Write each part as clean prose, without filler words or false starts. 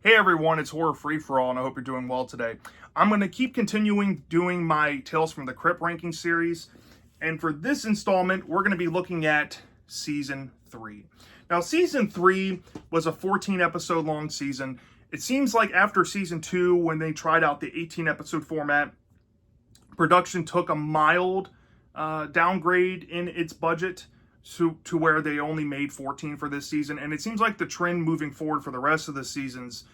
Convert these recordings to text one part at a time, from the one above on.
Hey everyone, it's Horror Free For All, and I hope you're doing well today. I'm going to keep continuing doing my Tales from the Crypt ranking series, and for this installment, we're going to be looking at Season 3. Now, Season 3 was a 14-episode long season. It seems like after Season 2, when they tried out the 18-episode format, production took a mild downgrade in its budget to where they only made 14 for this season. And it seems like the trend moving forward for the rest of the seasons,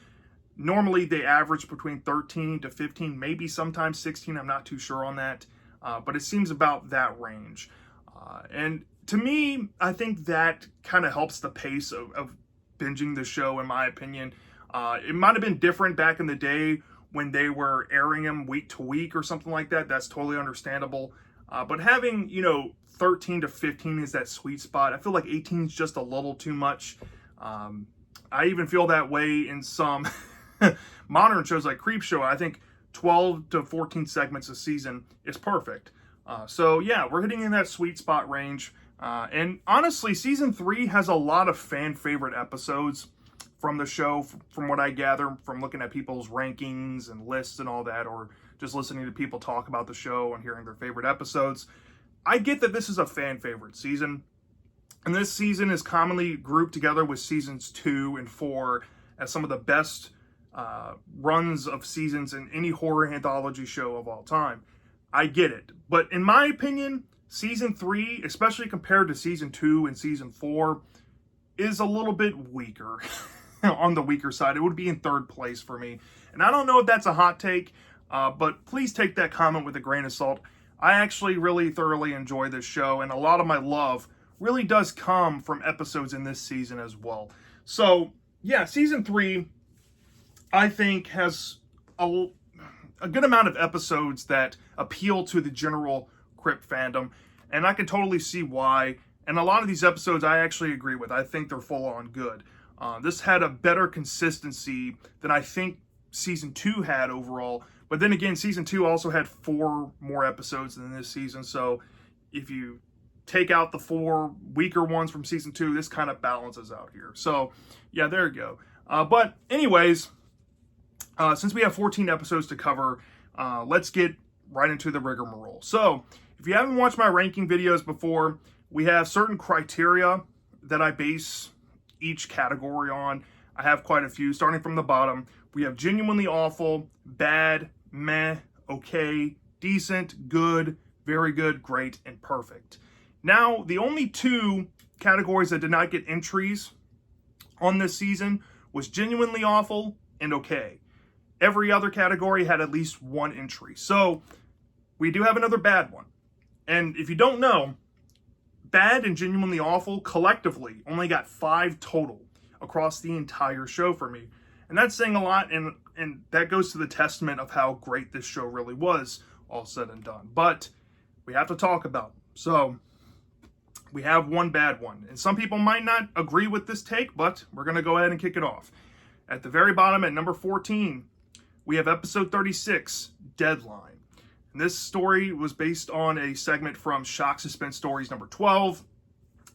normally they average between 13 to 15, maybe sometimes 16. I'm not too sure on that. But it seems about that range. And to me, I think that kind of helps the pace of binging the show, in my opinion. It might have been different back in the day when they were airing them week to week or something like that. That's totally understandable. But having, 13 to 15 is that sweet spot. I feel like 18 is just a little too much. I even feel that way in some modern shows like Crypt show. I think 12 to 14 segments a season is perfect. So yeah, we're hitting in that sweet spot range. And honestly, season 3 has a lot of fan favorite episodes from the show, from what I gather from looking at people's rankings and lists and all that, or just listening to people talk about the show and hearing their favorite episodes. I get that this is a fan favorite season, and this season is commonly grouped together with seasons 2 and 4 as some of the best runs of seasons in any horror anthology show of all time. I get it, but in my opinion, season 3, especially compared to season 2 and season 4, is a little bit weaker. On the weaker side. It would be in third place for me, and I don't know if that's a hot take, but please take that comment with a grain of salt. I actually really thoroughly enjoy this show, and a lot of my love really does come from episodes in this season as well. So yeah, season 3 I think has a good amount of episodes that appeal to the general Crypt fandom, and I can totally see why. And a lot of these episodes I actually agree with. I think they're full on good. This had a better consistency than I think season 2 had overall. But then again, season 2 also had 4 more episodes than this season. So if you take out the 4 weaker ones from season 2, this kind of balances out here. So yeah, there you go. But anyways, since we have 14 episodes to cover, let's get right into the rigmarole. So if you haven't watched my ranking videos before, we have certain criteria that I base each category on. I have quite a few, starting from the bottom. We have genuinely awful, bad, meh, okay, decent, good, very good, great, and perfect. Now, the only 2 categories that did not get entries on this season was genuinely awful and okay. Every other category had at least 1 entry. So we do have another bad one. And if you don't know, bad and genuinely awful collectively only got 5 total across the entire show for me. And that's saying a lot, and that goes to the testament of how great this show really was, all said and done. But we have to talk about them. So we have 1 bad one. And some people might not agree with this take, but we're going to go ahead and kick it off. At the very bottom, at number 14, we have episode 36, Deadline. And this story was based on a segment from Shock Suspense Stories number 12.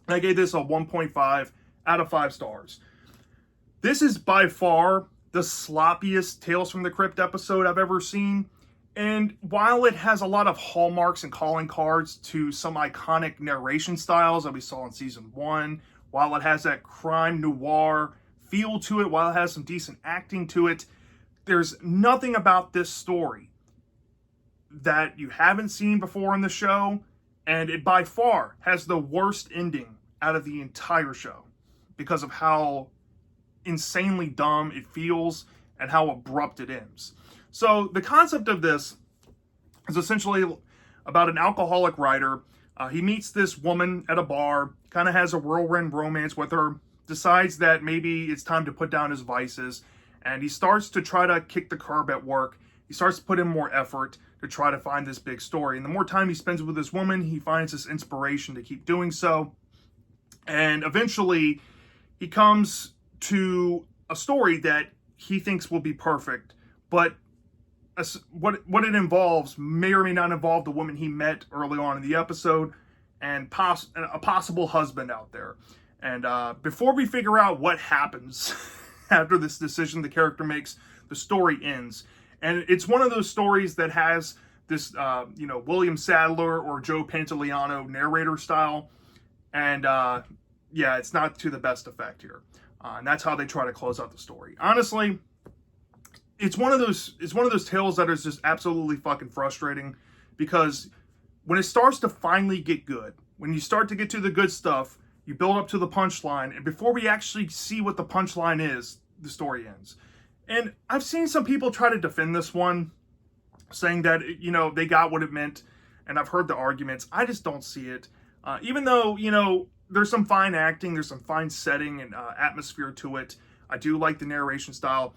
And I gave this a 1.5 out of 5 stars. This is by far the sloppiest Tales from the Crypt episode I've ever seen. And while it has a lot of hallmarks and calling cards to some iconic narration styles that we saw in season 1, while it has that crime noir feel to it, while it has some decent acting to it, there's nothing about this story that you haven't seen before in the show, and it by far has the worst ending out of the entire show because of how insanely dumb it feels and how abrupt it ends. So the concept of this is essentially about an alcoholic writer. He meets this woman at a bar, kind of has a whirlwind romance with her, decides that maybe it's time to put down his vices, and he starts to try to kick the curb at work. He starts to put in more effort to try to find this big story. And the more time he spends with this woman, he finds this inspiration to keep doing so. And eventually, he comes to a story that he thinks will be perfect. But what it involves may or may not involve the woman he met early on in the episode and a possible husband out there. And before we figure out what happens after this decision the character makes, the story ends. And it's one of those stories that has this, William Sadler or Joe Pantoliano narrator style. And yeah, it's not to the best effect here. And that's how they try to close out the story. Honestly, it's one of those tales that is just absolutely fucking frustrating, because when it starts to finally get good, when you start to get to the good stuff, you build up to the punchline, and before we actually see what the punchline is, the story ends. And I've seen some people try to defend this one, saying that, they got what it meant, and I've heard the arguments. I just don't see it. Even though, there's some fine acting, there's some fine setting and atmosphere to it. I do like the narration style.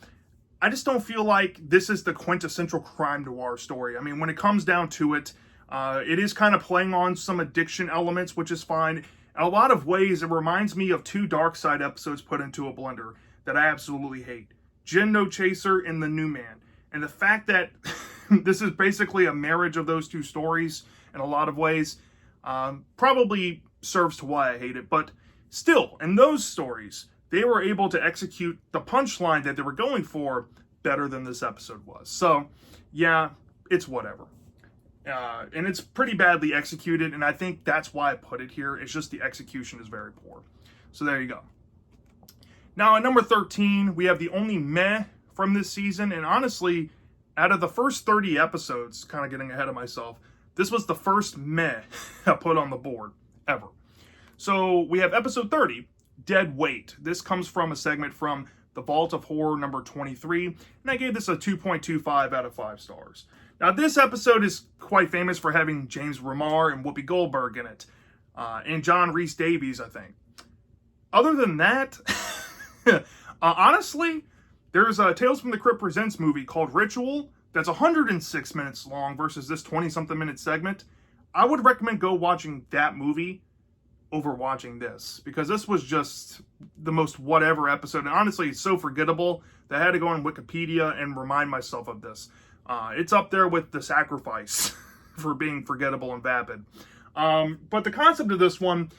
I just don't feel like this is the quintessential crime noir story. I mean, when it comes down to it, it is kind of playing on some addiction elements, which is fine. In a lot of ways, it reminds me of two Dark Side episodes put into a blender that I absolutely hate. Gin No Chaser and The New Man. And the fact that this is basically a marriage of those two stories in a lot of ways probably serves to why I hate it. But still, in those stories, they were able to execute the punchline that they were going for better than this episode was. So, yeah, it's whatever. And it's pretty badly executed, and I think that's why I put it here. It's just the execution is very poor. So there you go. Now, at number 13, we have the only meh from this season, and honestly, out of the first 30 episodes, kind of getting ahead of myself, this was the first meh I put on the board, ever. So we have episode 30, Dead Weight. This comes from a segment from The Vault of Horror number 23, and I gave this a 2.25 out of 5 stars. Now, this episode is quite famous for having James Remar and Whoopi Goldberg in it, and John Rhys Davies, I think. Other than that, honestly, there's a Tales from the Crypt Presents movie called Ritual that's 106 minutes long versus this 20-something minute segment. I would recommend go watching that movie over watching this, because this was just the most whatever episode. And honestly, it's so forgettable that I had to go on Wikipedia and remind myself of this. It's up there with The Sacrifice for being forgettable and vapid. But the concept of this one,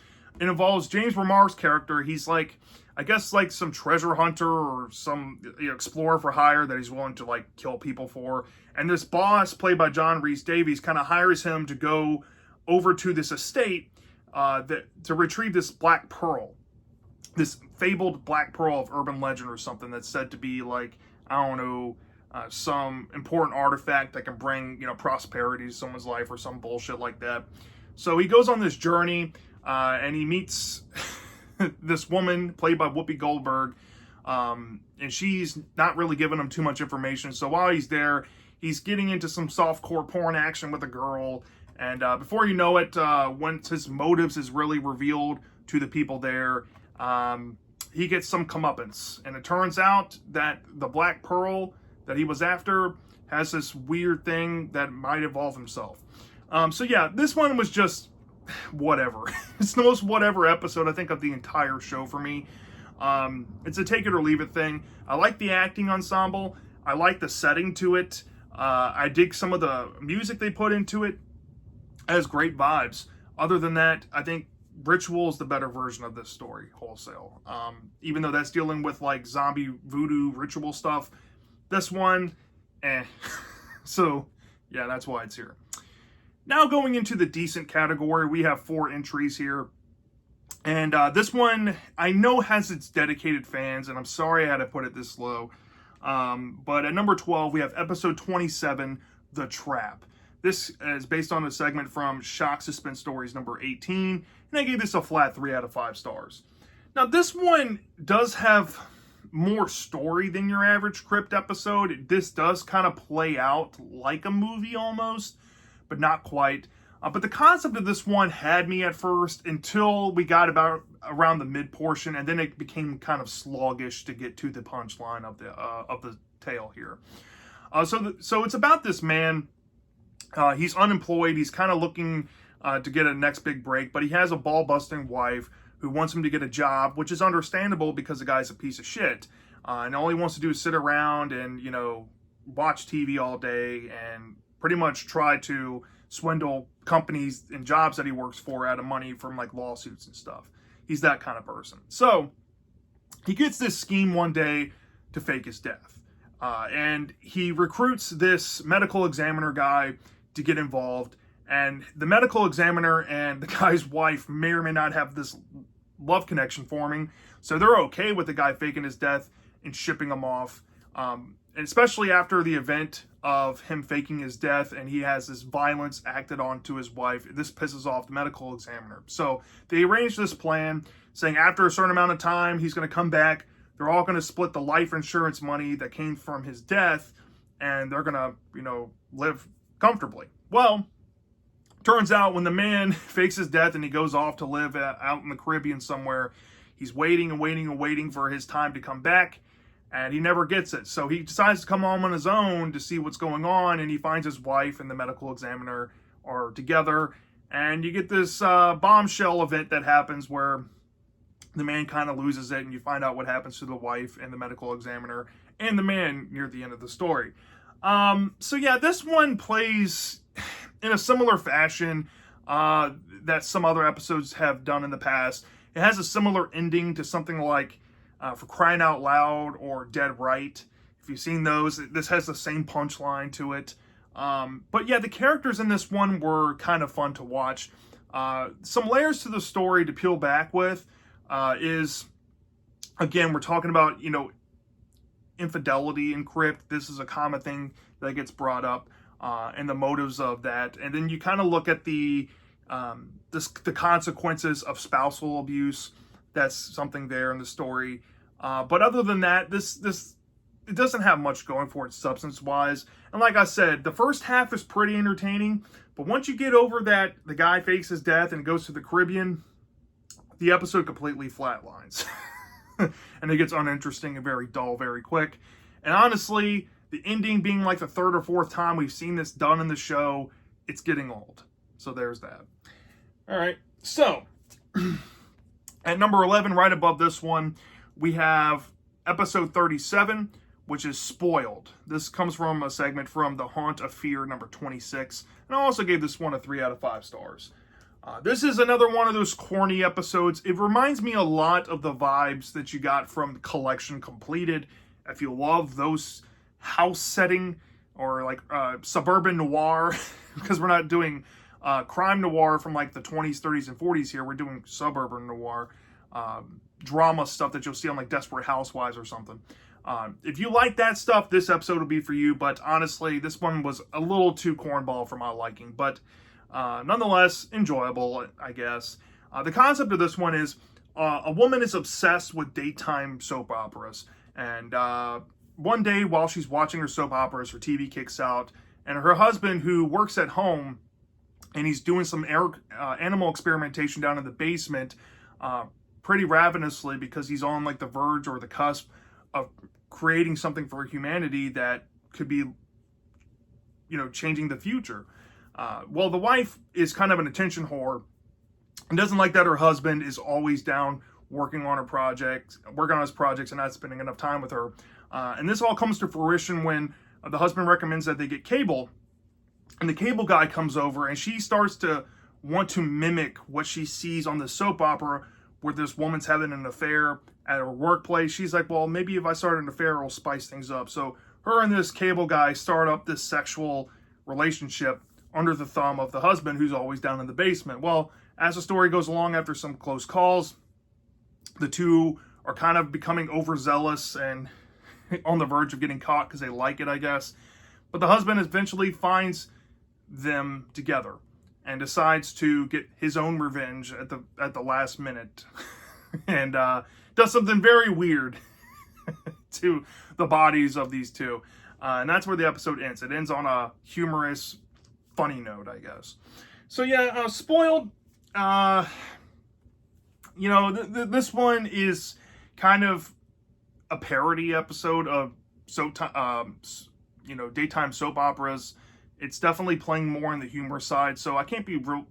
it involves James Remar's character. He's I guess some treasure hunter or some explorer for hire that he's willing to kill people for. And this boss, played by John Rhys Davies, kind of hires him to go over to this estate to retrieve this black pearl. This fabled black pearl of urban legend or something that's said to be some important artifact that can bring, prosperity to someone's life or some bullshit like that. So he goes on this journey, and he meets this woman played by Whoopi Goldberg, and she's not really giving him too much information. So while he's there, he's getting into some softcore porn action with a girl, and before you know it, once his motives is really revealed to the people there, he gets some comeuppance. And it turns out that the black pearl that he was after has this weird thing that might involve himself. So yeah, this one was just whatever. It's the most whatever episode, I think, of the entire show for me. It's a take it or leave it thing. I like the acting ensemble. I like the setting to it. I dig some of the music they put into it. It has great vibes. Other than that, I think Ritual is the better version of this story, wholesale. Even though that's dealing with zombie voodoo ritual stuff, this one, So, yeah, that's why it's here. Now going into the decent category, we have 4 entries here. And this one, I know has its dedicated fans, and I'm sorry I had to put it this low. But at number 12, we have episode 27, The Trap. This is based on a segment from Shock Suspense Stories number 18, and I gave this a flat 3 out of 5 stars. Now, this one does have more story than your average Crypt episode. This does kind of play out like a movie almost, but not quite. But the concept of this one had me at first until we got about around the mid portion, and then it became kind of sluggish to get to the punchline of the tale here. So it's about this man. He's unemployed. He's kind of looking to get a next big break, but he has a ball-busting wife who wants him to get a job, which is understandable because the guy's a piece of shit. And all he wants to do is sit around and, watch TV all day and pretty much try to swindle companies and jobs that he works for out of money from lawsuits and stuff. He's that kind of person. So he gets this scheme one day to fake his death. And he recruits this medical examiner guy to get involved. And the medical examiner and the guy's wife may or may not have this love connection forming. So they're okay with the guy faking his death and shipping him off. And especially after the event of him faking his death and he has this violence acted on to his wife, this pisses off the medical examiner. So they arrange this plan saying after a certain amount of time, he's going to come back. They're all going to split the life insurance money that came from his death, and they're going to, live comfortably. Well, turns out when the man fakes his death and he goes off to live out in the Caribbean somewhere, he's waiting and waiting and waiting for his time to come back, and he never gets it. So he decides to come home on his own to see what's going on, and he finds his wife and the medical examiner are together, and you get this bombshell event that happens where the man kind of loses it, and you find out what happens to the wife and the medical examiner and the man near the end of the story. So yeah, this one plays in a similar fashion that some other episodes have done in the past. It has a similar ending to something like For Crying Out Loud or Dead Right. If you've seen those, this has the same punchline to it. But yeah, the characters in this one were kind of fun to watch. Some layers to the story to peel back with is, again, we're talking about, infidelity in Crypt. This is a common thing that gets brought up, and the motives of that. And then you kind of look at the consequences of spousal abuse. That's something there in the story. But other than that, it doesn't have much going for it substance-wise. And like I said, the first half is pretty entertaining. But once you get over that, the guy fakes his death and goes to the Caribbean, the episode completely flatlines. And it gets uninteresting and very dull very quick. And honestly, the ending being like the third or fourth time we've seen this done in the show, it's getting old. So there's that. All right. So at number 11, right above this one, we have episode 37, which is Spoiled. This comes from a segment from The Haunt of Fear, number 26. And I also gave this one a 3 out of 5 stars. This is another one of those corny episodes. It reminds me a lot of the vibes that you got from Collection Completed. If you love those house setting or like suburban noir, because we're not doing crime noir from like the 20s, 30s, and 40s here. We're doing suburban noir, drama stuff that you'll see on like Desperate Housewives or something. If you like that stuff, this episode will be for you. But honestly, this one was a little too cornball for my liking. But nonetheless, enjoyable, I guess. The concept of this one is a woman is obsessed with daytime soap operas. And one day while she's watching her soap operas, her TV kicks out. And her husband, who works at home, and he's doing some animal experimentation down in the basement pretty ravenously because he's on like the verge or the cusp of creating something for humanity that could be, changing the future. Well, the wife is kind of an attention whore and doesn't like that her husband is always down working on his projects and not spending enough time with her. And this all comes to fruition when the husband recommends that they get cable, and the cable guy comes over and she starts to want to mimic what she sees on the soap opera where this woman's having an affair at her workplace. She's like, well, maybe if I start an affair, it'll spice things up. So her and this cable guy start up this sexual relationship under the thumb of the husband who's always down in the basement. Well, as the story goes along, after some close calls, the two are kind of becoming overzealous and on the verge of getting caught because they like it, I guess. But the husband eventually finds them together and decides to get his own revenge at the last minute and does something very weird to the bodies of these two. And that's where the episode ends. It ends on a humorous, funny note, I guess. So yeah, Spoiled, this one is kind of a parody episode of daytime soap operas. It's definitely playing more on the humor side, so I can't be real,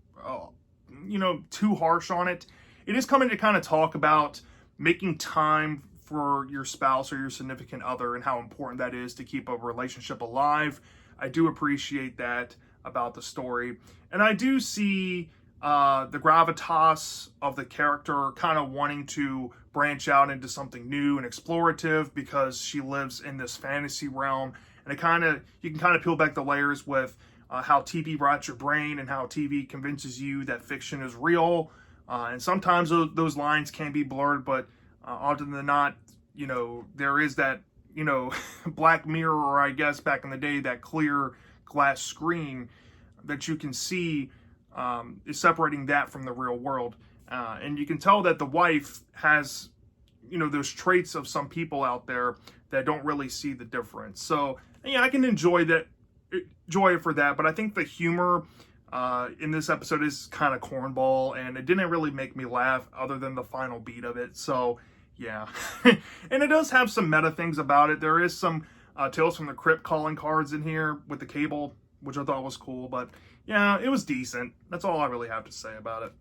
too harsh on it. It is coming to kind of talk about making time for your spouse or your significant other and how important that is to keep a relationship alive. I do appreciate that about the story. And I do see the gravitas of the character kind of wanting to branch out into something new and explorative because she lives in this fantasy realm. And you can kind of peel back the layers with how TV rots your brain and how TV convinces you that fiction is real. And sometimes those lines can be blurred, but often than not, there is that, Black Mirror, or I guess back in the day, that clear glass screen that you can see is separating that from the real world. And you can tell that the wife has, those traits of some people out there that don't really see the difference. So, yeah, I can enjoy it for that, but I think the humor in this episode is kind of cornball, and it didn't really make me laugh other than the final beat of it. So, yeah. And it does have some meta things about it. There is some Tales from the Crypt calling cards in here with the cable, which I thought was cool, but yeah, it was decent. That's all I really have to say about it.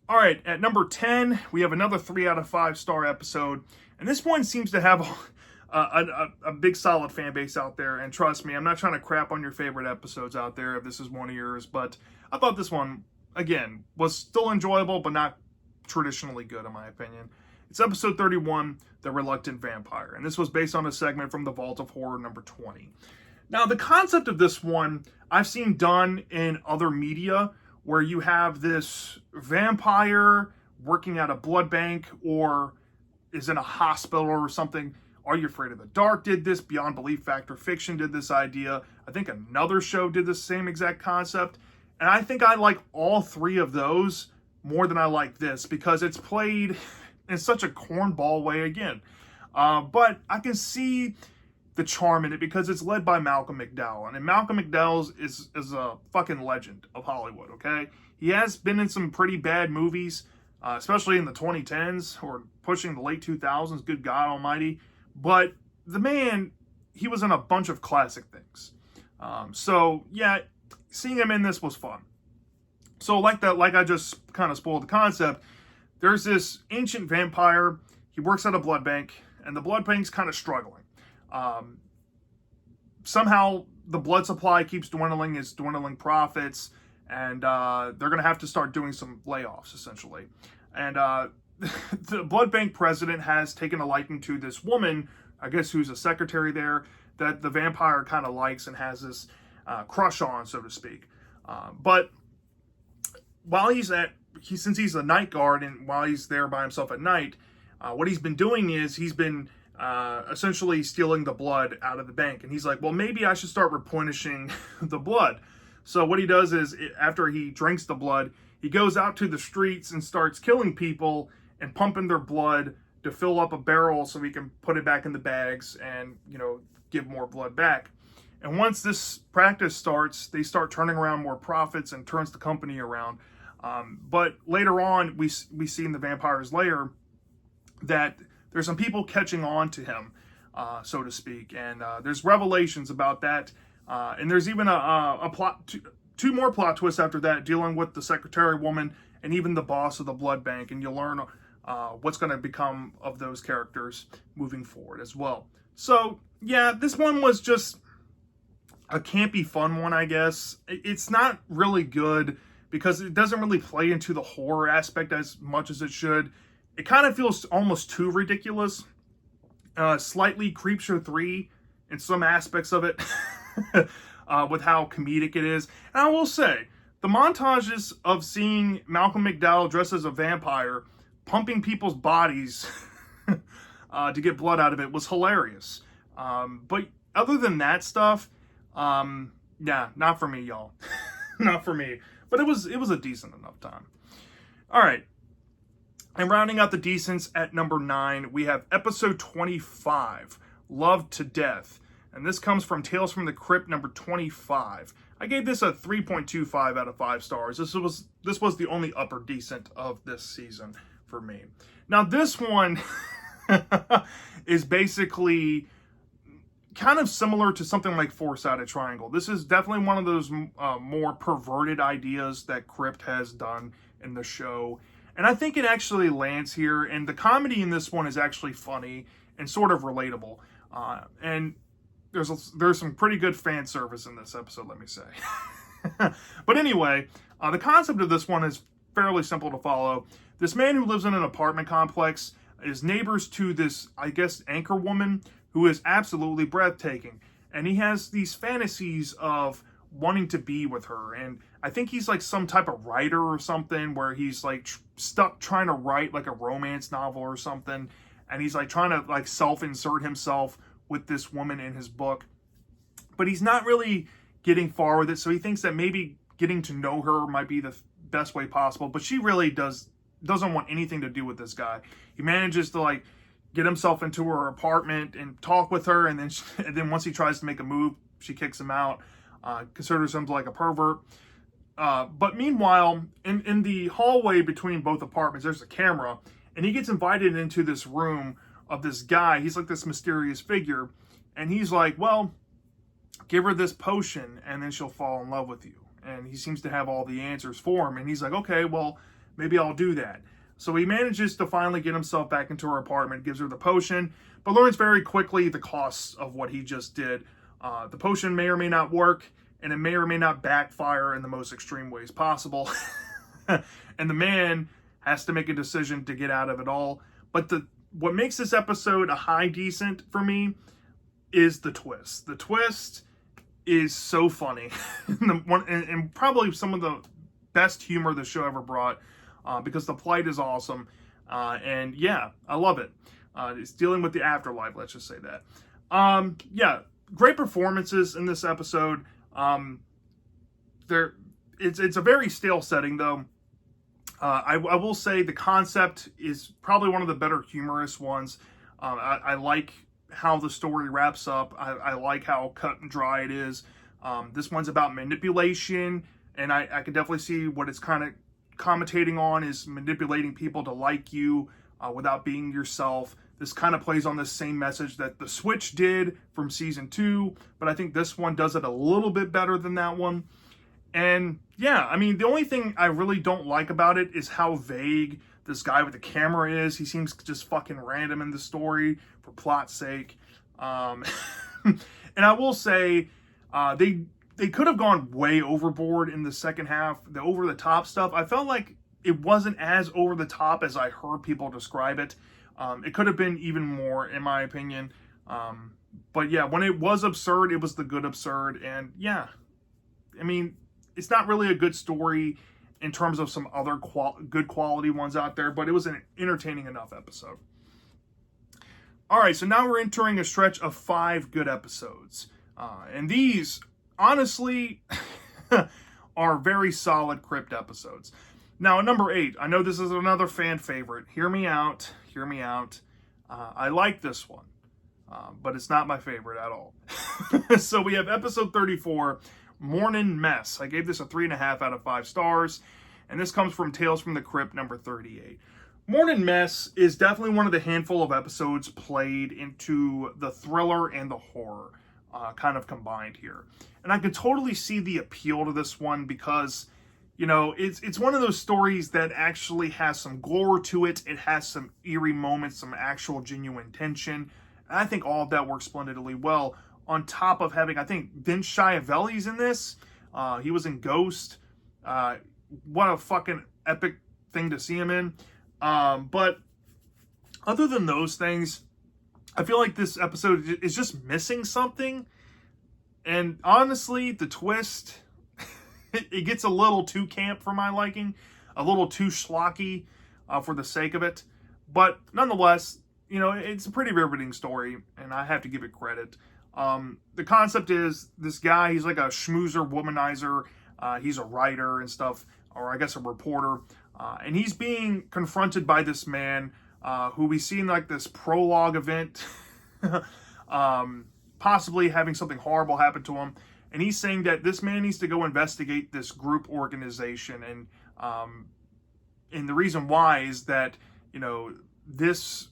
All right, at number 10, we have another 3 out of 5 star episode, and this one seems to have a big solid fan base out there. And trust me, I'm not trying to crap on your favorite episodes out there if this is one of yours, but I thought this one, again, was still enjoyable, but not traditionally good in my opinion. It's episode 31, The Reluctant Vampire, and this was based on a segment from the Vault of Horror number 20. Now, the concept of this one I've seen done in other media, where you have this vampire working at a blood bank or is in a hospital or something. Are You Afraid of the Dark did this. Beyond Belief Fact or Fiction did this idea. I think another show did the same exact concept. And I think I like all 3 of those more than I like this, because it's played in such a cornball way again. But I can see the charm in it because it's led by Malcolm McDowell. And Malcolm McDowell is a fucking legend of Hollywood, okay? He has been in some pretty bad movies, especially in the 2010s or pushing the late 2000s, good God almighty. But the man, he was in a bunch of classic things. So, yeah, seeing him in this was fun. So like I just kind of spoiled the concept, there's this ancient vampire. He works at a blood bank, and the blood bank's kind of struggling. Somehow the blood supply keeps dwindling, it's dwindling profits, and they're going to have to start doing some layoffs, essentially. And the blood bank president has taken a liking to this woman, I guess who's a secretary there, that the vampire kind of likes and has this crush on, so to speak. But while since he's a night guard, and while he's there by himself at night, what he's been doing is he's been essentially stealing the blood out of the bank. And he's like, well, maybe I should start replenishing the blood. So what he does is, after he drinks the blood, he goes out to the streets and starts killing people and pumping their blood to fill up a barrel so he can put it back in the bags and, give more blood back. And once this practice starts, they start turning around more profits and turns the company around. But later on, we see in the vampire's lair that there's some people catching on to him, so to speak. And there's revelations about that. And there's even a plot, two more plot twists after that, dealing with the secretary woman and even the boss of the blood bank. And you'll learn what's going to become of those characters moving forward as well. So, yeah, this one was just a campy fun one, I guess. It's not really good because it doesn't really play into the horror aspect as much as it should. It kind of feels almost too ridiculous. Slightly Creepshow 3 in some aspects of it, with how comedic it is. And I will say, the montages of seeing Malcolm McDowell dressed as a vampire, pumping people's bodies to get blood out of it was hilarious. But other than that stuff, yeah, not for me, y'all. Not for me. But it was a decent enough time. All right. And rounding out the decents at number 9, we have episode 25, Loved to Death. And this comes from Tales from the Crypt number 25. I gave this a 3.25 out of 5 stars. This was the only upper decent of this season for me. Now this one is basically kind of similar to something like Four-Sided Triangle. This is definitely one of those more perverted ideas that Crypt has done in the show. And I think it actually lands here. And the comedy in this one is actually funny and sort of relatable. And there's some pretty good fan service in this episode, let me say. But anyway, the concept of this one is fairly simple to follow. This man who lives in an apartment complex is neighbors to this, I guess, anchor woman who is absolutely breathtaking. And he has these fantasies of wanting to be with her. And I think he's like some type of writer or something, where he's like stuck trying to write like a romance novel or something. And he's like trying to like self-insert himself with this woman in his book. But he's not really getting far with it. So he thinks that maybe getting to know her might be the best way possible. But she really doesn't want anything to do with this guy. He manages to like get himself into her apartment and talk with her, and then once he tries to make a move, she kicks him out, considers him like a pervert. But meanwhile, in the hallway between both apartments, there's a camera, and he gets invited into this room of this guy. He's like this mysterious figure, and he's like, well, give her this potion, and then she'll fall in love with you. And he seems to have all the answers for him, and he's like, okay, well, maybe I'll do that. So he manages to finally get himself back into her apartment, gives her the potion, but learns very quickly the costs of what he just did. The potion may or may not work, and it may or may not backfire in the most extreme ways possible. And the man has to make a decision to get out of it all. But what makes this episode a high decent for me is the twist. The twist is so funny. and probably some of the best humor the show ever brought. Because the plight is awesome, and yeah, I love it. It's dealing with the afterlife, let's just say that. Yeah, great performances in this episode. It's a very stale setting, though. I will say the concept is probably one of the better humorous ones. I like how the story wraps up. I like how cut and dry it is. This one's about manipulation, and I can definitely see what it's kind of commentating on is manipulating people to like you without being yourself. This kind of plays on the same message that The Switch did from season 2, but I think this one does it a little bit better than that one. And yeah, I mean, the only thing I really don't like about it is how vague this guy with the camera is. He seems just fucking random in the story for plot's sake. And I will say, they could have gone way overboard in the second half. The over-the-top stuff, I felt like it wasn't as over-the-top as I heard people describe it. It could have been even more, in my opinion. But yeah, when it was absurd, it was the good absurd. And yeah, I mean, it's not really a good story in terms of some other good quality ones out there, but it was an entertaining enough episode. All right, so now we're entering a stretch of 5 good episodes. And these, honestly, are very solid Crypt episodes. Now, at number 8, I know this is another fan favorite. Hear me out. Hear me out. I like this one, but it's not my favorite at all. So we have episode 34, Morning Mess. I gave this a 3.5 out of 5 stars, and this comes from Tales from the Crypt, number 38. Morning Mess is definitely one of the handful of episodes played into the thriller and the horror. Kind of combined here. And I can totally see the appeal to this one because, you know, it's one of those stories that actually has some gore to it. It has some eerie moments, some actual genuine tension. And I think all of that works splendidly well. On top of having, I think, Vince Schiavelli's in this. He was in Ghost. What a fucking epic thing to see him in. But other than those things, I feel like this episode is just missing something. And honestly, the twist, it gets a little too camp for my liking. A little too schlocky for the sake of it. But nonetheless, you know, it's a pretty riveting story, and I have to give it credit. The concept is this guy, he's like a schmoozer, womanizer. He's a writer and stuff, or I guess a reporter. And he's being confronted by this man who we see in like this prologue event, possibly having something horrible happen to him. And he's saying that this man needs to go investigate this group organization. And the reason why is that, you know, these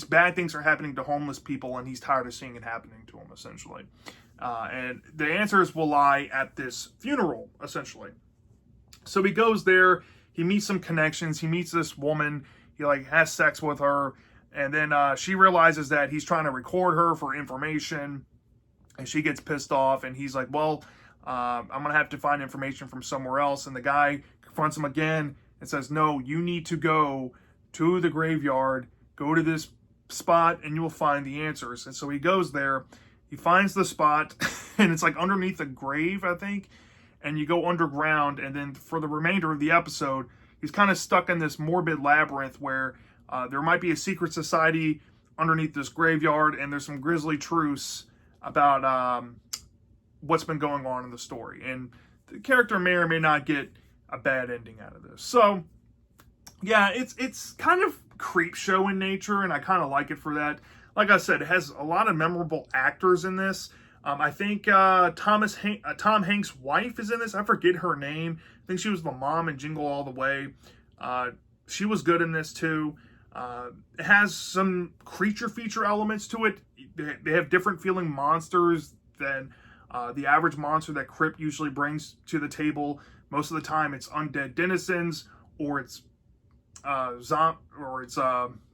bad things are happening to homeless people, and he's tired of seeing it happening to them, essentially. And the answers will lie at this funeral, essentially. So he goes there, he meets some connections, he meets this woman, he like has sex with her, and then she realizes that he's trying to record her for information, and she gets pissed off, and he's like, well, I'm gonna have to find information from somewhere else. And the guy confronts him again and says, no, you need to go to the graveyard, go to this spot, and you'll find the answers. And so he goes there, he finds the spot, and it's like underneath a grave, I think, and you go underground, and then for the remainder of the episode, he's kind of stuck in this morbid labyrinth where there might be a secret society underneath this graveyard, and there's some grisly truths about what's been going on in the story. And the character may or may not get a bad ending out of this. So, yeah, it's kind of creep show in nature, and I kind of like it for that. Like I said, it has a lot of memorable actors in this. I think Tom Hanks' wife is in this. I forget her name. I think she was the mom in Jingle All the Way. She was good in this too. It has some creature feature elements to it. They have different feeling monsters than the average monster that Crypt usually brings to the table. Most of the time, it's undead denizens, or it's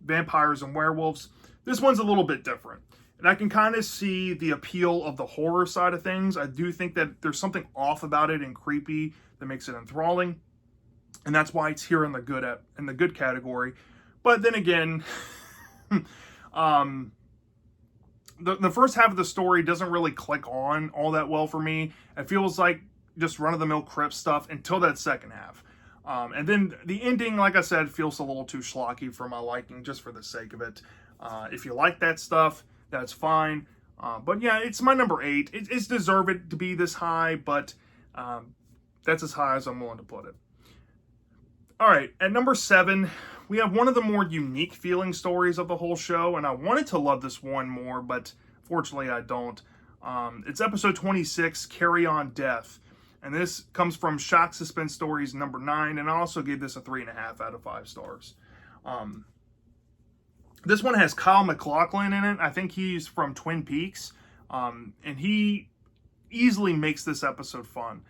vampires and werewolves. This one's a little bit different, and I can kind of see the appeal of the horror side of things. I do think that there's something off about it and creepy that makes it enthralling, and that's why it's here in the good category. But then again, the first half of the story doesn't really click on all that well for me. It feels like just run-of-the-mill Crypt stuff until that second half. And then the ending, like I said, feels a little too schlocky for my liking, just for the sake of it. If you like that stuff, that's fine. But yeah, it's my number 8. It's deserved to be this high, but that's as high as I'm willing to put it. All right, at number 7, we have one of the more unique feeling stories of the whole show, and I wanted to love this one more, but fortunately I don't. It's episode 26, Carry On Death, and this comes from Shock Suspense Stories number 9, and I also gave this a 3.5 out of 5 stars. This one has Kyle MacLachlan in it. I think he's from Twin Peaks, and he easily makes this episode fun.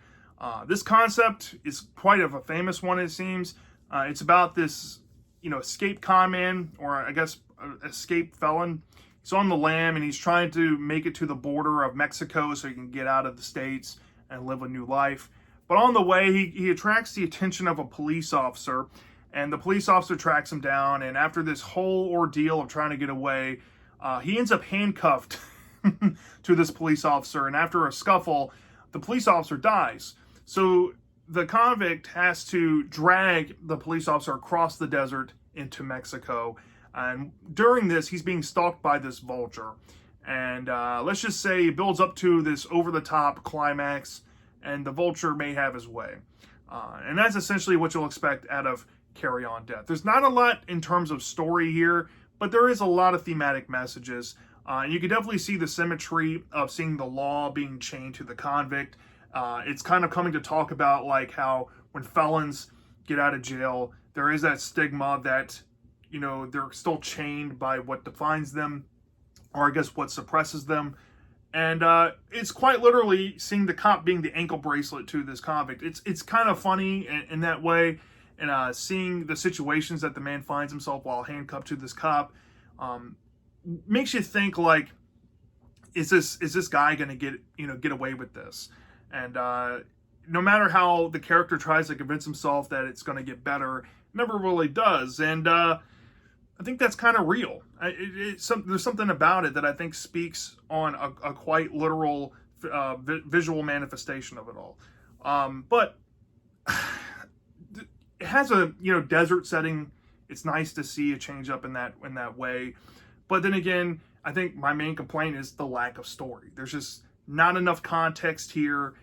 This concept is quite of a famous one, it seems. It's about this, escape con man, or I guess escape felon. He's on the lam, and he's trying to make it to the border of Mexico so he can get out of the States and live a new life. But on the way, he attracts the attention of a police officer, and the police officer tracks him down, and after this whole ordeal of trying to get away, he ends up handcuffed to this police officer, and after a scuffle, the police officer dies. So the convict has to drag the police officer across the desert into Mexico, and during this, he's being stalked by this vulture. And let's just say it builds up to this over-the-top climax, and the vulture may have his way. And that's essentially what you'll expect out of Carry On Death. There's not a lot in terms of story here, but there is a lot of thematic messages. You can definitely see the symmetry of seeing the law being chained to the convict. It's kind of coming to talk about like how when felons get out of jail, there is that stigma that, they're still chained by what defines them, or I guess what suppresses them. And it's quite literally seeing the cop being the ankle bracelet to this convict. It's kind of funny in that way, and seeing the situations that the man finds himself while handcuffed to this cop makes you think like, is this guy going to get away with this? And no matter how the character tries to convince himself that it's going to get better, it never really does. And I think that's kind of real. There's something about it that I think speaks on a quite literal visual manifestation of it all. But it has a desert setting. It's nice to see a change up in that way. But then again, I think my main complaint is the lack of story. There's just not enough context here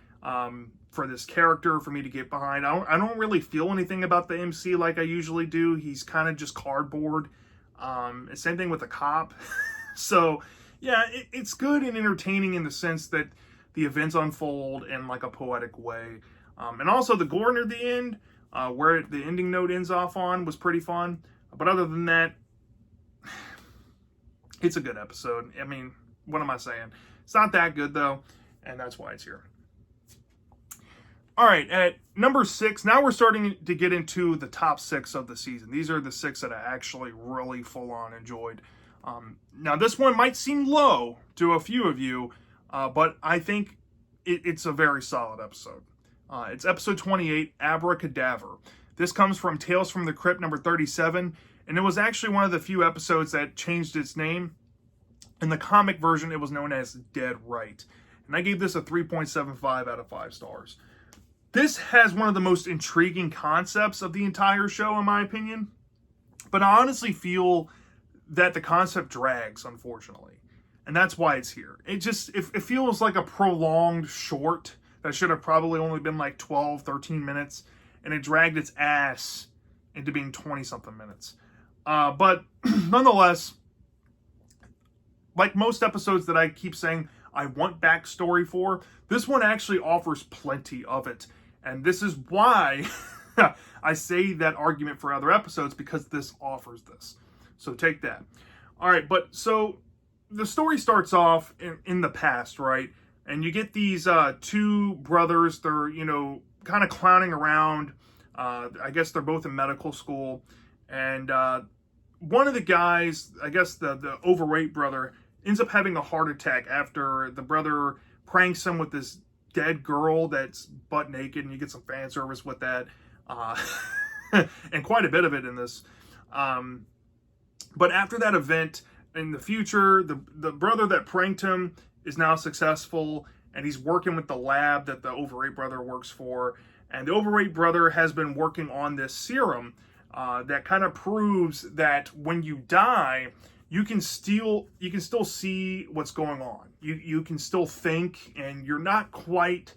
for this character for me to get behind. I don't really feel anything about the MC like I usually do. He's kind of just cardboard. Same thing with the cop. So yeah, it's good and entertaining in the sense that the events unfold in like a poetic way. And also the gore near the end, where the ending note ends off on, was pretty fun. But other than that, it's a good episode. I mean, what am I saying? It's not that good though, and that's why it's here. All right, at number 6, now we're starting to get into the top 6 of the season. These are the 6 that I actually really full-on enjoyed. Now, this one might seem low to a few of you, but I think it's a very solid episode. It's episode 28, Abracadaver. This comes from Tales from the Crypt number 37, and it was actually one of the few episodes that changed its name. In the comic version, it was known as Dead Right. And I gave this a 3.75 out of 5 stars. This has one of the most intriguing concepts of the entire show, in my opinion. But I honestly feel that the concept drags, unfortunately. And that's why it's here. It feels like a prolonged short that should have probably only been like 12, 13 minutes. And it dragged its ass into being 20-something minutes. But nonetheless, like most episodes that I keep saying I want backstory for, this one actually offers plenty of it. And this is why I say that argument for other episodes, because this offers this. So take that. All right, but so the story starts off in the past, right? And you get these two brothers. They're, kind of clowning around. I guess they're both in medical school. And one of the guys, I guess the overweight brother, ends up having a heart attack after the brother pranks him with this dead girl that's butt naked, and you get some fan service with that. And quite a bit of it in this. But after that event, in the future, the brother that pranked him is now successful, and he's working with the lab that the overweight brother works for. And the overweight brother has been working on this serum that kind of proves that when you die, you can still see what's going on. You can still think, and you're not quite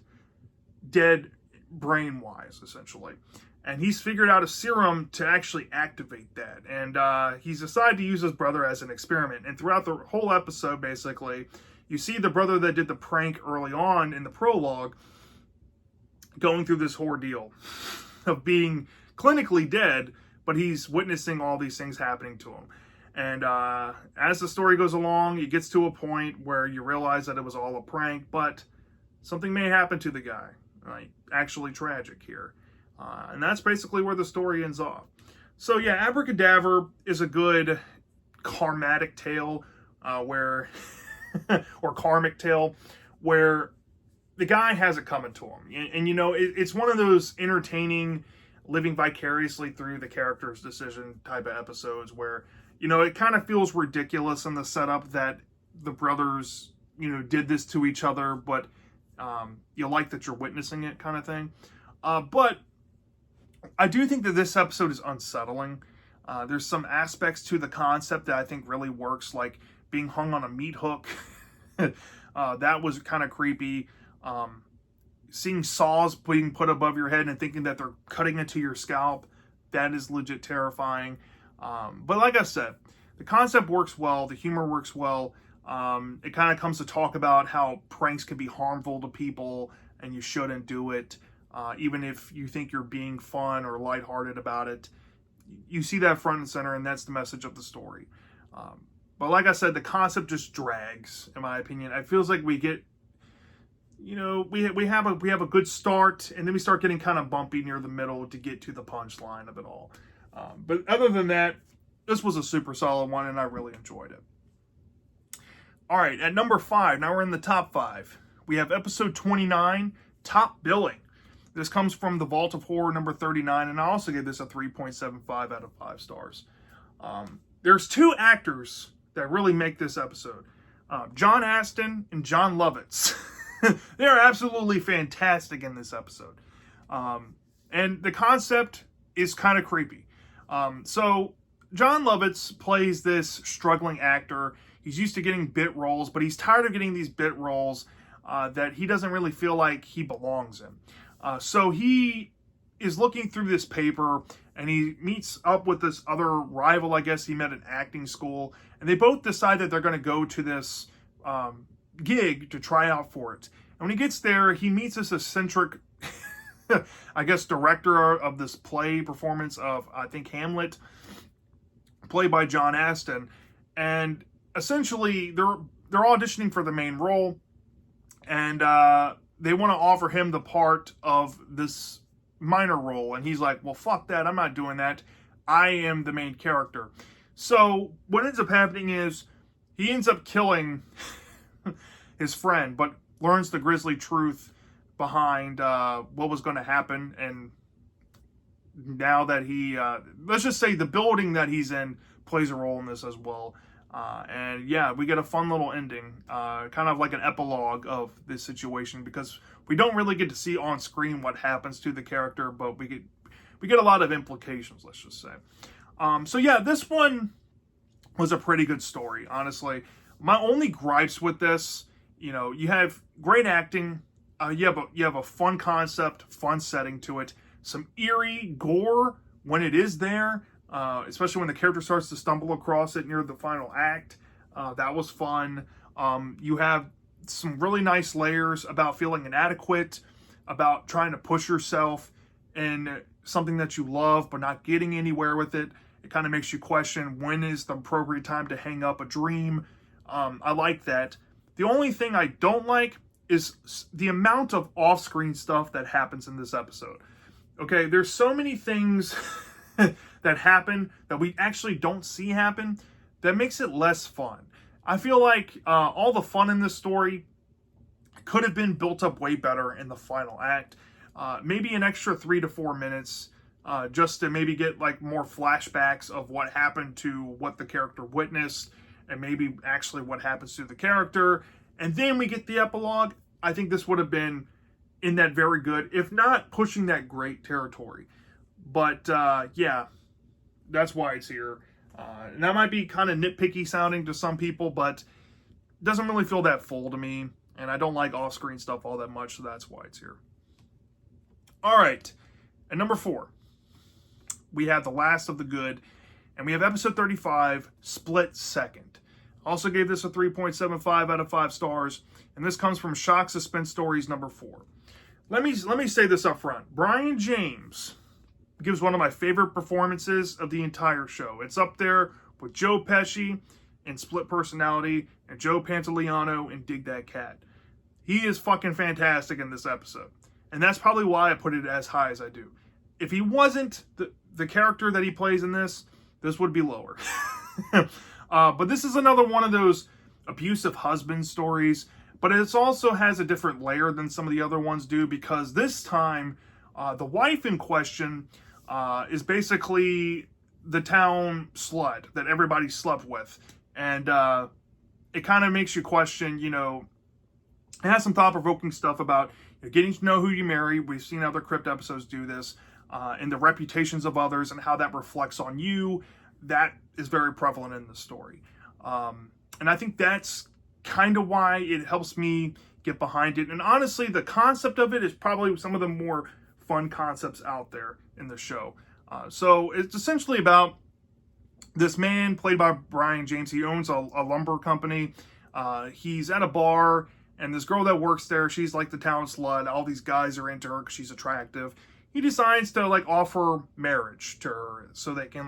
dead brain-wise, essentially. And he's figured out a serum to actually activate that. And he's decided to use his brother as an experiment. And throughout the whole episode, basically, you see the brother that did the prank early on in the prologue going through this ordeal of being clinically dead, but he's witnessing all these things happening to him. And as the story goes along, it gets to a point where you realize that it was all a prank, but something may happen to the guy. Right? Actually tragic here. And that's basically where the story ends off. So yeah, Abracadabra is a good karmatic tale where, or karmic tale, where the guy has it coming to him. And it's one of those entertaining, living vicariously through the character's decision type of episodes where, it kind of feels ridiculous in the setup that the brothers, did this to each other, but you like that you're witnessing it kind of thing. But I do think that this episode is unsettling. There's some aspects to the concept that I think really works, like being hung on a meat hook. That was kind of creepy. Seeing saws being put above your head and thinking that they're cutting into your scalp, that is legit terrifying. But like I said, the concept works well. The humor works well. It kind of comes to talk about how pranks can be harmful to people and you shouldn't do it. Even if you think you're being fun or lighthearted about it, you see that front and center, and that's the message of the story. But like I said, the concept just drags, in my opinion. It feels like we get, we have a good start, and then we start getting kind of bumpy near the middle to get to the punchline of it all. But other than that, this was a super solid one, and I really enjoyed it. All right, at number 5, now we're in the top 5. We have episode 29, Top Billing. This comes from the Vault of Horror number 39, and I also gave this a 3.75 out of 5 stars. There's 2 actors that really make this episode. John Astin and John Lovitz. They are absolutely fantastic in this episode. And the concept is kind of creepy. So John Lovitz plays this struggling actor. He's used to getting bit roles, but he's tired of getting these bit roles that he doesn't really feel like he belongs in. So he is looking through this paper, and he meets up with this other rival, I guess he met at acting school, and they both decide that they're going to go to this gig to try out for it. And when he gets there, he meets this eccentric, I guess, director of this play performance of, I think, Hamlet, played by John Astin. And essentially, they're auditioning for the main role, and they want to offer him the part of this minor role. And he's like, well, fuck that. I'm not doing that. I am the main character. So what ends up happening is he ends up killing his friend, but learns the grisly truth behind what was going to happen. And now that he, let's just say the building that he's in plays a role in this as well. And yeah, we get a fun little ending, kind of like an epilogue of this situation, because we don't really get to see on screen what happens to the character, but we get a lot of implications, let's just say. So yeah, this one was a pretty good story, honestly. My only gripes with this, you have great acting, you have a fun concept, fun setting to it, some eerie gore when it is there, especially when the character starts to stumble across it near the final act. That was fun. You have some really nice layers about feeling inadequate, about trying to push yourself in something that you love but not getting anywhere with it. It kind of makes you question, when is the appropriate time to hang up a dream? I like that. The only thing I don't like is the amount of off-screen stuff that happens in this episode. Okay, there's so many things that happen that we actually don't see happen that makes it less fun. I feel like all the fun in this story could have been built up way better in the final act. Maybe an extra 3 to 4 minutes just to maybe get like more flashbacks of what happened to what the character witnessed, and maybe actually what happens to the character. And then we get the epilogue. I think this would have been in that very good, if not pushing that great territory. But yeah, that's why it's here. And that might be kind of nitpicky sounding to some people, but it doesn't really feel that full to me. And I don't like off-screen stuff all that much, so that's why it's here. All right, at number 4, we have The Last of the Good, and we have episode 35, Split Second. Also gave this a 3.75 out of 5 stars, and this comes from Shock Suspense Stories number 4. Let me say this up front. Brian James gives one of my favorite performances of the entire show. It's up there with Joe Pesci in Split Personality and Joe Pantoliano in Dig That Cat. He is fucking fantastic in this episode, and that's probably why I put it as high as I do. If he wasn't the character that he plays in this would be lower. But this is another one of those abusive husband stories, but it also has a different layer than some of the other ones do, because this time the wife in question is basically the town slut that everybody slept with. And it kind of makes you question, it has some thought-provoking stuff about getting to know who you marry. We've seen other Crypt episodes do this, and the reputations of others and how that reflects on you. That is very prevalent in the story. And I think that's kind of why it helps me get behind it. And honestly, the concept of it is probably some of the more fun concepts out there in the show. So it's essentially about this man played by Brian James. He owns a lumber company. He's at a bar, and this girl that works there, she's like the town slut. All these guys are into her because she's attractive. He decides to offer marriage to her so they can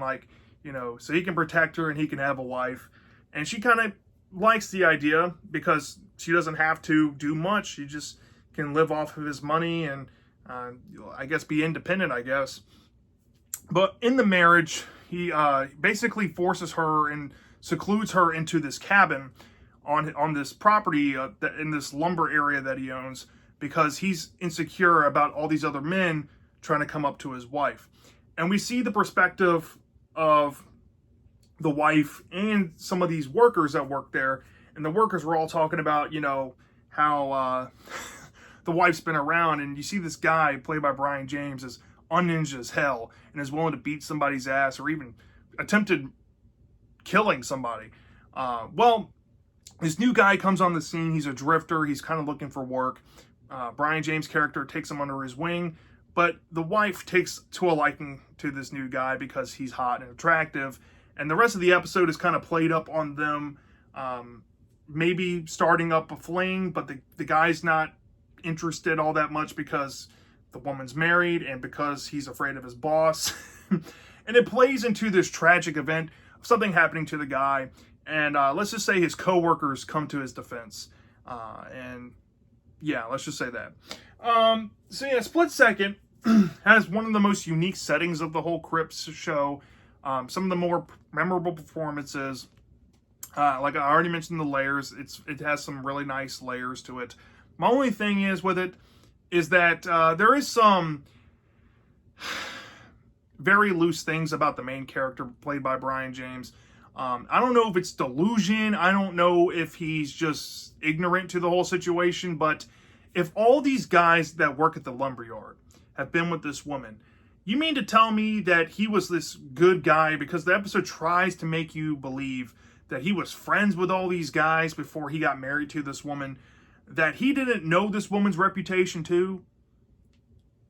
so he can protect her and he can have a wife. And she kind of likes the idea because she doesn't have to do much. She just can live off of his money and I guess be independent, I guess. But in the marriage, he basically forces her and secludes her into this cabin on this property in this lumber area that he owns, because he's insecure about all these other men trying to come up to his wife. And we see the perspective of the wife and some of these workers that work there. And the workers were all talking about, how the wife's been around. And you see this guy, played by Brian James, is unninja as hell and is willing to beat somebody's ass or even attempted killing somebody. Well, this new guy comes on the scene. He's a drifter. He's kind of looking for work. Brian James' character takes him under his wing. But the wife takes to a liking to this new guy because he's hot and attractive. And the rest of the episode is kind of played up on them maybe starting up a fling, but the guy's not interested all that much because the woman's married and because he's afraid of his boss. And it plays into this tragic event of something happening to the guy. And let's just say his coworkers come to his defense. And yeah, let's just say that. So yeah, Split Second has one of the most unique settings of the whole Crypt show. Some of the more memorable performances. Like I already mentioned, the layers. It has some really nice layers to it. My only thing is with it is that there is some very loose things about the main character played by Brian James. I don't know if it's delusion. I don't know if he's just ignorant to the whole situation. But if all these guys that work at the lumberyard have been with this woman, you mean to tell me that he was this good guy? Because the episode tries to make you believe that he was friends with all these guys before he got married to this woman, that he didn't know this woman's reputation too.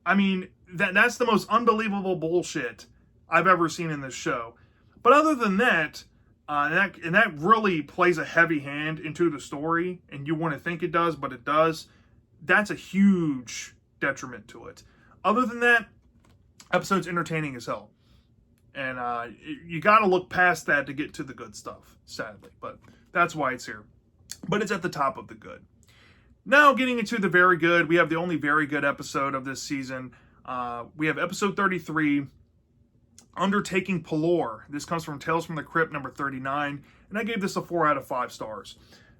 I mean, that's the most unbelievable bullshit I've ever seen in this show. But other than that, and that really plays a heavy hand into the story, and you want to think it does, but it does. That's a huge detriment to it. Other than that, episode's entertaining as hell. And you got to look past that to get to the good stuff, sadly. But that's why it's here. But it's at the top of the good. Now, getting into the very good, we have the only very good episode of this season. We have episode 33, Undertaking Pelor. This comes from Tales from the Crypt, number 39, and I gave this a 4 out of 5 stars.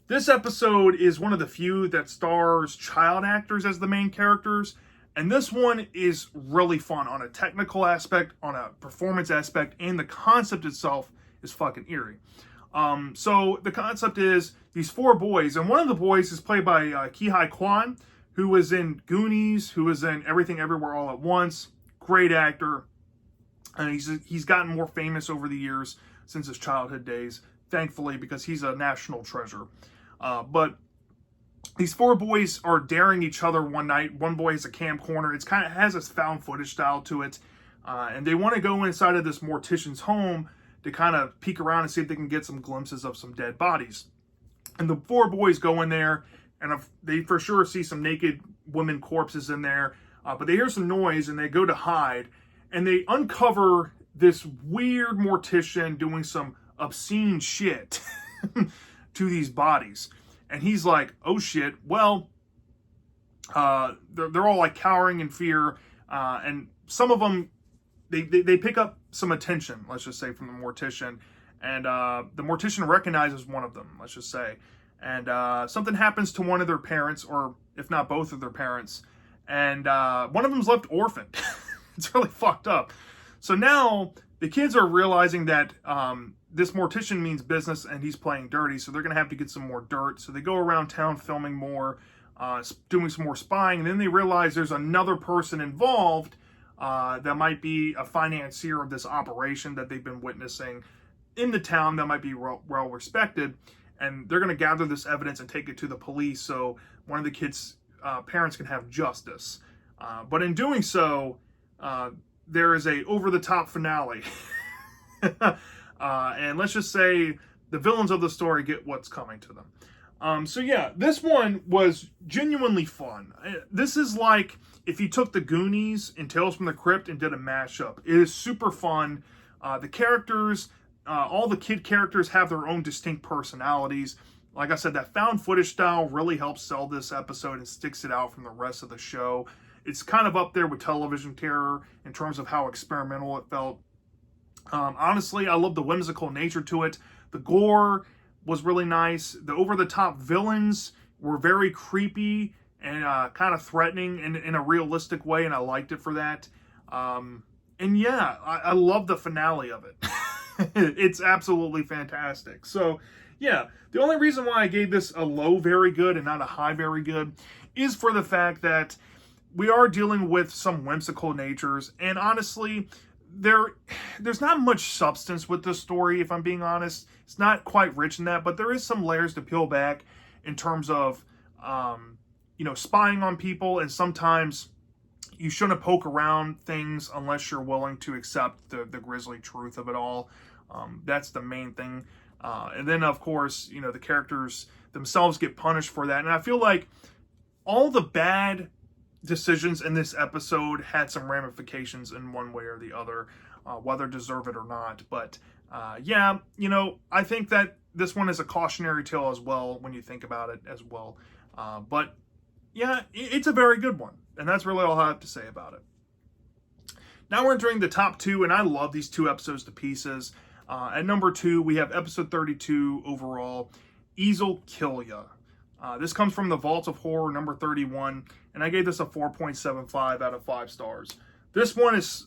This episode is one of the few that stars child actors as the main characters, and this one is really fun on a technical aspect, on a performance aspect, and the concept itself is fucking eerie. So the concept is these 4 boys, and one of the boys is played by Ki-Hai Kwan, who was in Goonies, who was in Everything Everywhere All at Once. Great actor. And he's gotten more famous over the years since his childhood days, thankfully, because he's a national treasure. But these 4 boys are daring each other one night. One boy has a camcorder. It's kind of has a found footage style to it. And they want to go inside of this mortician's home to kind of peek around and see if they can get some glimpses of some dead bodies. And the 4 boys go in there, and they for sure see some naked women corpses in there. But they hear some noise, and they go to hide. And they uncover this weird mortician doing some obscene shit to these bodies. And he's like, oh shit, well, they're all like cowering in fear. And some of them, they pick up some attention, let's just say, from the mortician. And the mortician recognizes one of them, let's just say. And something happens to one of their parents, or if not both of their parents. And one of them's left orphaned. It's really fucked up. So now the kids are realizing that this mortician means business and he's playing dirty. So they're going to have to get some more dirt. So they go around town filming more, doing some more spying. And then they realize there's another person involved that might be a financier of this operation that they've been witnessing in the town that might be well respected. And they're going to gather this evidence and take it to the police so one of the kids' parents can have justice. But in doing so, there is a over-the-top finale. And let's just say the villains of the story get what's coming to them. So yeah, this one was genuinely fun. This is like if you took the Goonies and Tales from the Crypt and did a mashup. It is super fun. The characters, all the kid characters have their own distinct personalities. Like I said, that found footage style really helps sell this episode and sticks it out from the rest of the show. It's kind of up there with Television Terror in terms of how experimental it felt. Honestly, I love the whimsical nature to it. The gore was really nice. The over-the-top villains were very creepy and kind of threatening in a realistic way, and I liked it for that. And yeah, I love the finale of it. It's absolutely fantastic. So yeah, the only reason why I gave this a low very good and not a high very good is for the fact that we are dealing with some whimsical natures, and honestly, there's not much substance with this story, if I'm being honest. It's not quite rich in that, but there is some layers to peel back in terms of, spying on people, and sometimes you shouldn't poke around things unless you're willing to accept the grisly truth of it all. That's the main thing. And then, of course, the characters themselves get punished for that, and I feel like all the bad decisions in this episode had some ramifications in one way or the other, whether deserve it or not. But yeah, I think that this one is a cautionary tale as well when you think about it as well. But yeah, it's a very good one, and that's really all I have to say about it. Now we're entering the top 2, and I love these 2 episodes to pieces. At number 2, we have episode 32 overall, Easel Kill Ya. This comes from the Vault of Horror, number 31, and I gave this a 4.75 out of 5 stars. This one is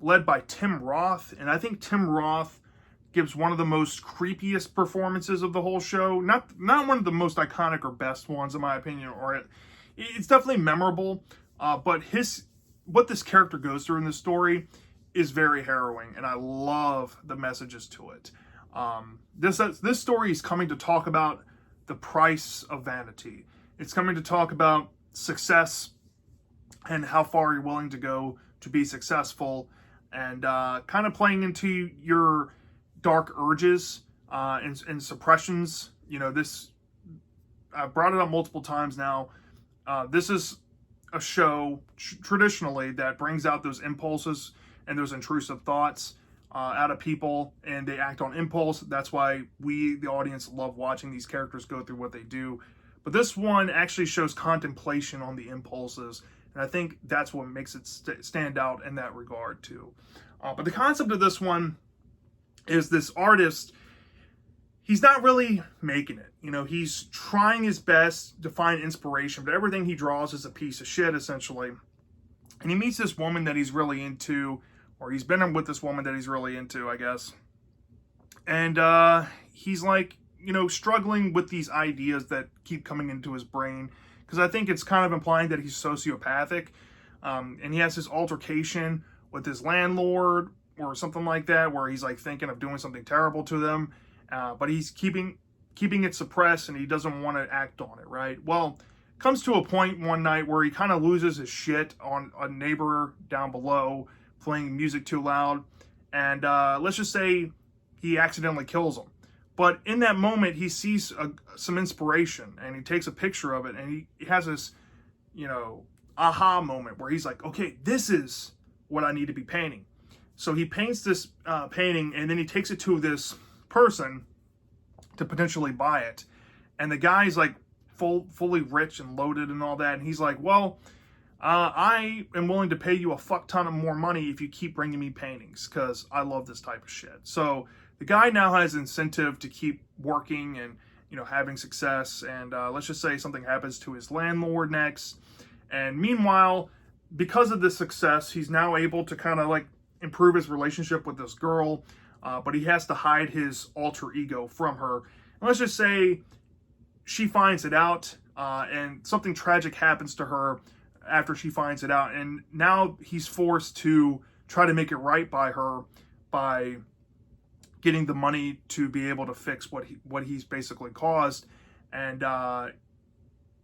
led by Tim Roth, and I think Tim Roth gives one of the most creepiest performances of the whole show. Not one of the most iconic or best ones, in my opinion, or it's definitely memorable. But what this character goes through in this story is very harrowing, and I love the messages to it. This story is coming to talk about the price of vanity. It's coming to talk about success and how far you're willing to go to be successful, and kind of playing into your dark urges and suppressions. I've brought it up multiple times now. This is a show traditionally that brings out those impulses and those intrusive thoughts out of people, and they act on impulse. That's why we, the audience, love watching these characters go through what they do. But this one actually shows contemplation on the impulses, and I think that's what makes it stand out in that regard too. But the concept of this one is this artist, he's not really making it. He's trying his best to find inspiration, but everything he draws is a piece of shit, essentially. And he meets this woman that he's really into, or he's been with this woman that he's really into, I guess. And he's like, struggling with these ideas that keep coming into his brain, because I think it's kind of implying that he's sociopathic. And he has this altercation with his landlord or something like that, where he's like thinking of doing something terrible to them, but he's keeping it suppressed, and he doesn't want to act on it, right? Well, comes to a point one night where he kind of loses his shit on a neighbor down below playing music too loud, and let's just say he accidentally kills him. But in that moment, he sees some inspiration, and he takes a picture of it, and he has this, aha moment where he's like, okay, this is what I need to be painting. So he paints this painting, and then he takes it to this person to potentially buy it. And the guy's like fully rich and loaded and all that. And he's like, well, I am willing to pay you a fuck ton of more money if you keep bringing me paintings, because I love this type of shit. So the guy now has incentive to keep working and, having success. And let's just say something happens to his landlord next. And meanwhile, because of this success, he's now able to kind of like improve his relationship with this girl, but he has to hide his alter ego from her. And let's just say she finds it out, and something tragic happens to her after she finds it out, and now he's forced to try to make it right by her by getting the money to be able to fix what he's basically caused. And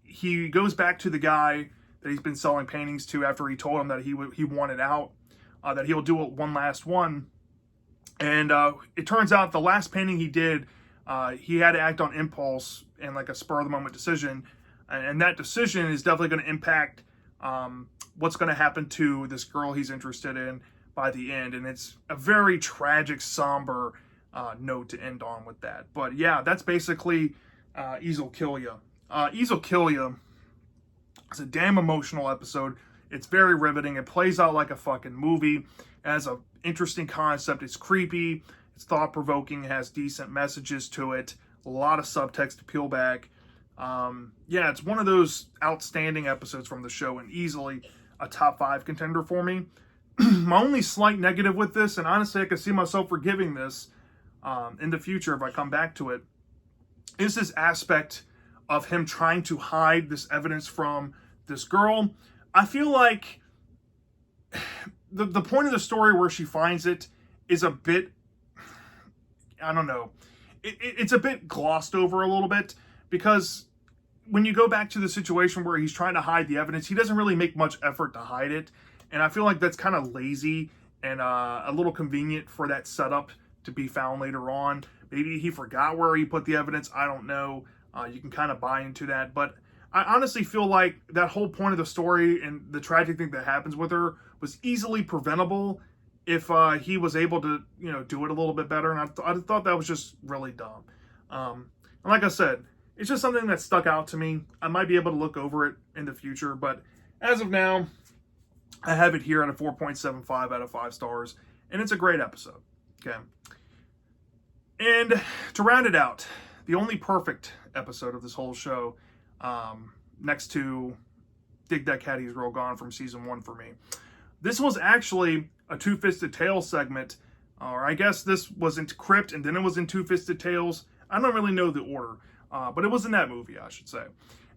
he goes back to the guy that he's been selling paintings to after he told him that he wanted out, that he'll do one last one. And it turns out the last painting he did, he had to act on impulse and like a spur of the moment decision. And that decision is definitely going to impact what's going to happen to this girl he's interested in by the end. And it's a very tragic, somber note to end on with that. But yeah, that's basically Ease'll Kill Ya. Ease'll Kill Ya is a damn emotional episode. It's very riveting. It plays out like a fucking movie. It has an interesting concept. It's creepy. It's thought-provoking. It has decent messages to it. A lot of subtext to peel back. Yeah, it's one of those outstanding episodes from the show, and easily a top 5 contender for me. My only slight negative with this, and honestly I could see myself forgiving this in the future if I come back to it, is this aspect of him trying to hide this evidence from this girl. I feel like the point of the story where she finds it is a bit, I don't know, it's a bit glossed over a little bit, because when you go back to the situation where he's trying to hide the evidence, he doesn't really make much effort to hide it. And I feel like that's kind of lazy and a little convenient for that setup to be found later on. Maybe he forgot where he put the evidence. I don't know. You can kind of buy into that. But I honestly feel like that whole point of the story and the tragic thing that happens with her was easily preventable if he was able to, do it a little bit better. And I thought that was just really dumb. And like I said, it's just something that stuck out to me. I might be able to look over it in the future, but as of now, I have it here at a 4.75 out of 5 stars, and it's a great episode. Okay. And to round it out, the only perfect episode of this whole show, next to Dig That Cat He's Real Gone from season 1 for me, This was actually a Two-Fisted Tales segment, or I guess this was in Crypt and then it was in Two-Fisted Tales. I don't really know the order, but it was in that movie, I should say.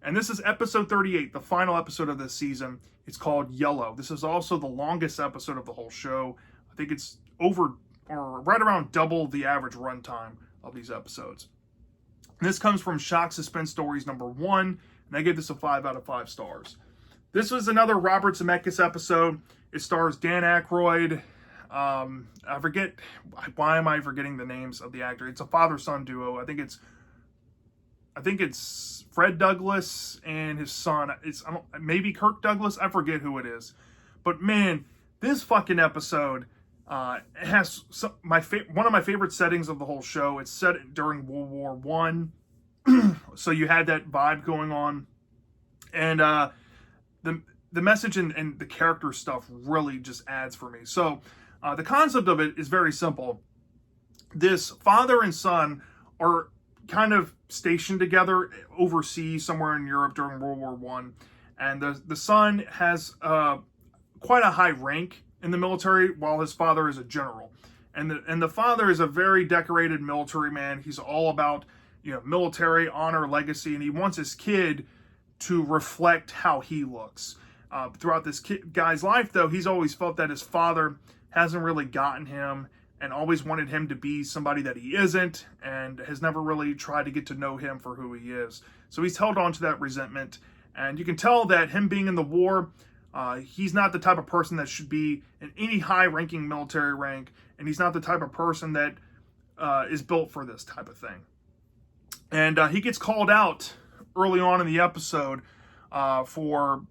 And this is episode 38, the final episode of this season. It's called Yellow. This is also the longest episode of the whole show. I think it's over or right around double the average runtime of these episodes. And this comes from Shock Suspense Stories #1, and I gave this a 5 out of 5 stars. This was another Robert Zemeckis episode. It stars Dan Aykroyd. I forget, why am I forgetting the names of the actor? It's a father-son duo. I think it's Fred Douglas and his son. Maybe Kirk Douglas. I forget who it is. But man, this fucking episode has one of my favorite settings of the whole show. It's set during World War One, so you had that vibe going on, and the message and the character stuff really just adds for me. So the concept of it is very simple. This father and son are kind of stationed together overseas somewhere in Europe during World War One, and the son has quite a high rank in the military, while his father is a general. And the father is a very decorated military man. He's all about, military honor, legacy, and he wants his kid to reflect how he looks. Throughout this guy's life, though, he's always felt that his father hasn't really gotten him and always wanted him to be somebody that he isn't, and has never really tried to get to know him for who he is. So he's held on to that resentment, and you can tell that him being in the war, he's not the type of person that should be in any high-ranking military rank, and he's not the type of person that is built for this type of thing. And he gets called out early on in the episode for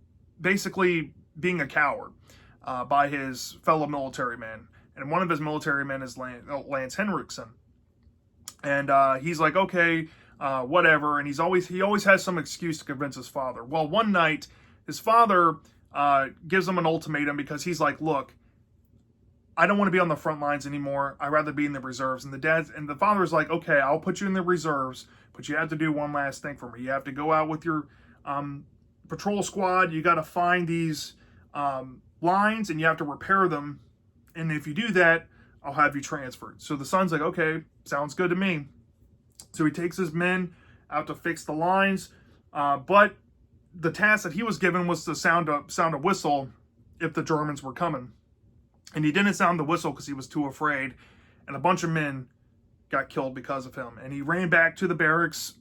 basically being a coward by his fellow military men. And one of his military men is Lance Henriksen. And he's like, okay, whatever. And he always has some excuse to convince his father. Well, one night, his father gives him an ultimatum because he's like, look, I don't want to be on the front lines anymore. I'd rather be in the reserves. And the father is like, okay, I'll put you in the reserves, but you have to do one last thing for me. You have to go out with your patrol squad. You got to find these lines and you have to repair them. And if you do that, I'll have you transferred. So the son's like, okay, sounds good to me. So he takes his men out to fix the lines, but the task that he was given was to sound a whistle if the Germans were coming. And he didn't sound the whistle because he was too afraid, and a bunch of men got killed because of him. And he ran back to the barracks.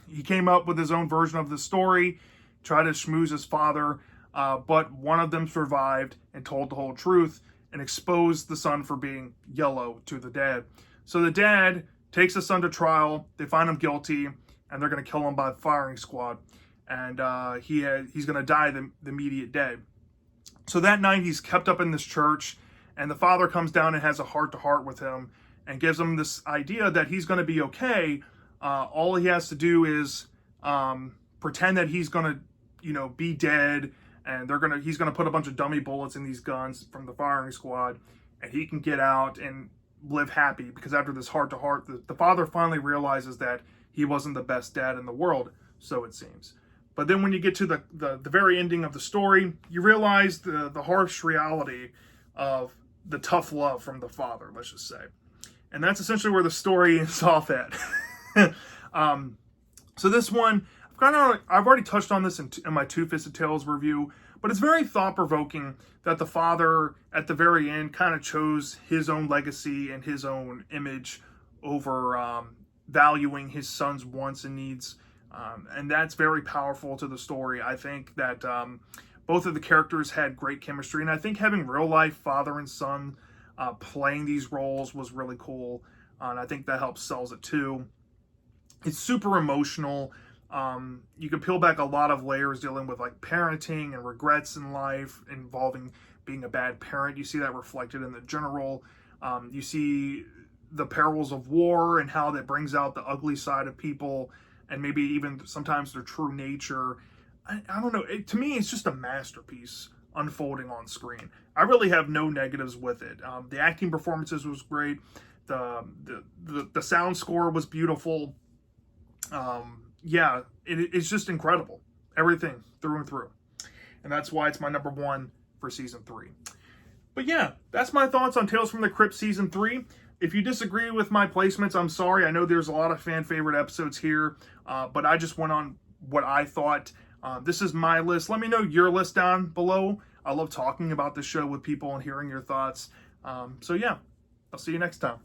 He came up with his own version of the story, tried to schmooze his father, but one of them survived and told the whole truth and exposed the son for being yellow to the dad. So the dad takes the son to trial. They find him guilty, and they're going to kill him by firing squad. And he's going to die the immediate day. So that night, he's kept up in this church, and the father comes down and has a heart-to-heart with him and gives him this idea that he's going to be okay. All he has to do is pretend that he's going to, be dead, and he's going to put a bunch of dummy bullets in these guns from the firing squad, and he can get out and live happy, because after this heart-to-heart, the father finally realizes that he wasn't the best dad in the world, so it seems. But then when you get to the very ending of the story, you realize the harsh reality of the tough love from the father, let's just say. And that's essentially where the story is off at. So this one, I've already touched on this in my Two-Fisted Tales review, but it's very thought-provoking that the father, at the very end, kind of chose his own legacy and his own image over valuing his son's wants and needs. And that's very powerful to the story. I think that both of the characters had great chemistry, and I think having real-life father and son playing these roles was really cool, and I think that helps sells it too. It's super emotional. You can peel back a lot of layers dealing with like parenting and regrets in life involving being a bad parent. You see that reflected in the general. You see the perils of war and how that brings out the ugly side of people, and maybe even sometimes their true nature. I don't know. To me, it's just a masterpiece unfolding on screen. I really have no negatives with it. The acting performances was great. The sound score was beautiful. It's just incredible. Everything through and through. And that's why it's my #1 for season 3. But yeah, that's my thoughts on Tales from the Crypt Season 3. If you disagree with my placements, I'm sorry. I know there's a lot of fan favorite episodes here, but I just went on what I thought. This is my list. Let me know your list down below. I love talking about the show with people and hearing your thoughts. So yeah, I'll see you next time.